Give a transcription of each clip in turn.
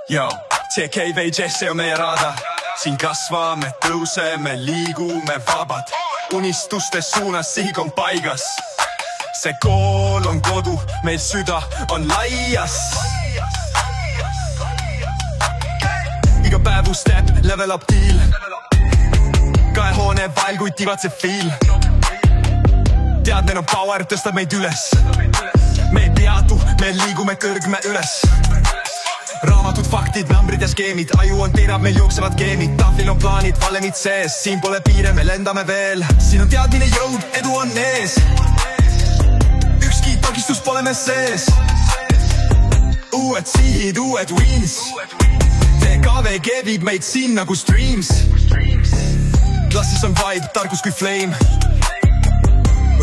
Yo, TKV Jesse on meie raada. Siin kasvame, tõuseme, liigume vabad. Unistustes suunas sihik on paigas. See kool on kodu, meil süda on laias. Iga päev uus step, level up deal. Kahe hoone vahel, kui tivad see feel. Tead, meil on power, tõstab meid üles. Me ei peatu, me liigume kõrgme üles. Raamatud, faktid, numbrid ja skeemid. Aju on terav, meil jooksevad geemid. Tahvil on plaanid, valemid sees. Siin pole piire, me lendame veel. Siin on teadmine jõud, edu on ees. Ükski takistus pole me sees. Uued sihid, uued wins. TKVG viib meid sinna, kus dreams. Klassis on vibe, tarkus kui flame.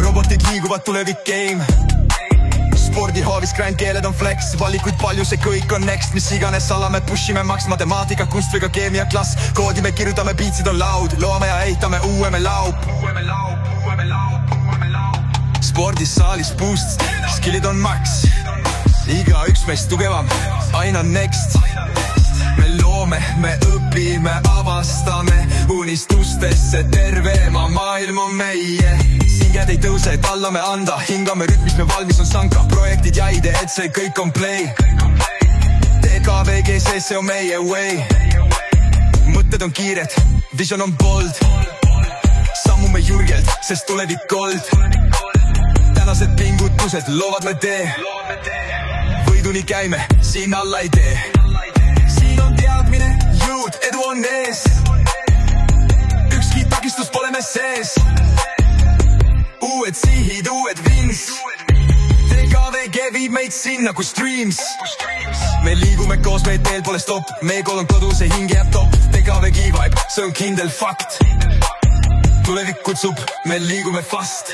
Robotid liiguvad, tulevik game. Spordihaavis grind, keeled on flex. Valikuid palju, see kõik on next. Mis iganes salame, pushime maks, matemaatika, kunst või ka keemia klass. Koodime, kirjutame, beatsid on loud. Loome ja ehitame uue me laup. Spordis saalis boost, skillid on max. Iga üks meist tugevam, aina next. Me loome, me õpime, avastame unistustesse tervema maailm on meie. Käed ei tõuse, tallame anda, hingame rütmis, me valmis on sanka. Projektid ja ide, et see kõik on play. TKVG sees, see on meie way. Mõtted on kiired, vision on bold. Sammume julgelt, sest tulevik gold. Tänased pingutused loovad me tee. Võiduni käime, siin alla ei tee. Siin on teadmine, jõud, edu on ees. Ükski takistus pole me sees. Uued sihid, uued wins. TKVG viib meid sinna, kus dreams. Me liigume koos, meie teel pole stopp. Meie kool on kodu, see hing jääb top. TKVG vibe, see on kindel fakt. Tulevik kutsub, me liigume fast.